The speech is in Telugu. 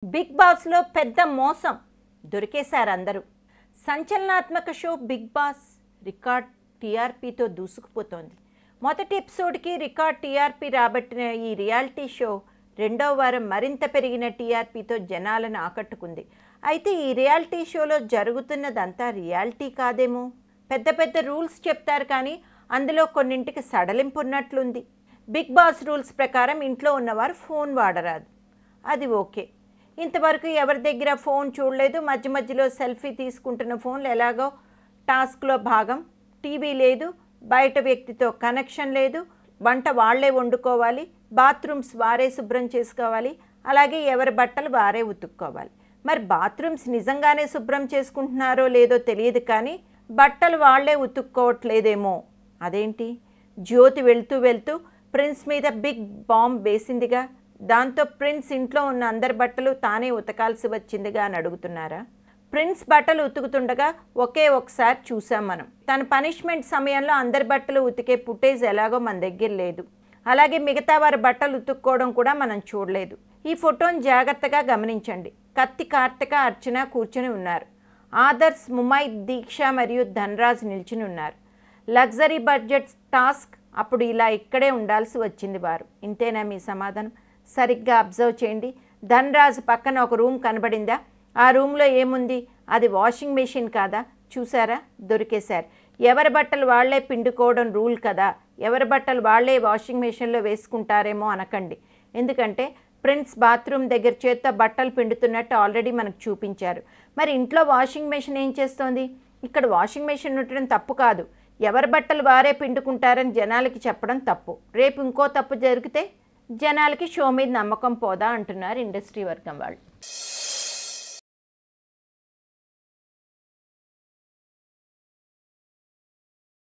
బిగ్ బాస్లో పెద్ద మోసం దొరికేశారు అందరూ. సంచలనాత్మక షో బిగ్ బాస్ రికార్డ్ టీఆర్పీతో దూసుకుపోతోంది. మొదటి ఎపిసోడ్కి రికార్డ్ టీఆర్పీ రాబట్టిన ఈ రియాలిటీ షో రెండవ వారం మరింత పెరిగిన టీఆర్పీతో జనాలను ఆకట్టుకుంది. అయితే ఈ రియాలిటీ షోలో జరుగుతున్నదంతా రియాలిటీ కాదేమో. పెద్ద పెద్ద రూల్స్ చెప్తారు, కానీ అందులో కొన్నింటికి సడలింపు ఉన్నట్లుంది. బిగ్ బాస్ రూల్స్ ప్రకారం ఇంట్లో ఉన్నవారు ఫోన్ వాడరాదు, అది ఓకే. ఇంతవరకు ఎవరి దగ్గర ఫోన్ చూడలేదు. మధ్య మధ్యలో సెల్ఫీ తీసుకుంటున్న ఫోన్లు ఎలాగో టాస్క్లో భాగం. టీవీ లేదు, బయట వ్యక్తితో కనెక్షన్ లేదు, వంట వాళ్లే వండుకోవాలి, బాత్రూమ్స్ వారే శుభ్రం చేసుకోవాలి, అలాగే ఎవరి బట్టలు వారే ఉతుక్కోవాలి. మరి బాత్రూమ్స్ నిజంగానే శుభ్రం చేసుకుంటున్నారో లేదో తెలియదు, కానీ బట్టలు వాళ్లే ఉతుక్కోవట్లేదేమో. అదేంటి? జ్యోతి వెళ్తూ వెళ్తూ ప్రిన్స్ మీద బిగ్ బాంబ్ వేసిందిగా, దాంతో ప్రిన్స్ ఇంట్లో ఉన్న అందరి బట్టలు తానే ఉతకాల్సి వచ్చిందిగా అని అడుగుతున్నారా? ప్రిన్స్ బట్టలు ఉతుకుతుండగా ఒకసారి చూసాం మనం. తన పనిష్మెంట్ సమయంలో అందరి బట్టలు ఉతికే ఫుటేజ్ ఎలాగో మన దగ్గర లేదు. అలాగే మిగతా వారి బట్టలు ఉతుక్కోవడం కూడా మనం చూడలేదు. ఈ ఫోటోని జాగ్రత్తగా గమనించండి. కత్తి, కార్తిక, అర్చన కూర్చుని ఉన్నారు. ఆదర్శ్, ముమై, దీక్ష మరియు ధనరాజ్ నిల్చుని ఉన్నారు. లగ్జరీ బడ్జెట్ టాస్క్ అప్పుడు ఇలా ఇక్కడే ఉండాల్సి వచ్చింది వారు. ఇంతేనా మీ సమాధానం? సరిగ్గా అబ్జర్వ్ చేయండి. ధనరాజ్ పక్కన ఒక రూమ్ కనబడిందా? ఆ రూమ్లో ఏముంది? అది వాషింగ్ మెషిన్ కాదా? చూసారా, దొరికేశారు. ఎవరి బట్టలు వాళ్లే పిండుకోవడం రూల్ కదా. ఎవరి బట్టలు వాళ్లే వాషింగ్ మెషిన్లో వేసుకుంటారేమో అనకండి. ఎందుకంటే ప్రిన్స్ బాత్రూమ్ దగ్గర చేత్తో బట్టలు పిండుతున్నట్టు ఆల్రెడీ మనకు చూపించారు. మరి ఇంట్లో వాషింగ్ మెషిన్ ఏం చేస్తోంది? ఇక్కడ వాషింగ్ మెషిన్ ఉండటం తప్పు కాదు. ఎవరి బట్టలు వారే పిండుకుంటారని జనాలకి చెప్పడం తప్పు. రేపు ఇంకో తప్పు జరిగితే జనాలకి షో మీద నమ్మకం పోదా అంటున్నారు ఇండస్ట్రీ వర్గం వాళ్ళు.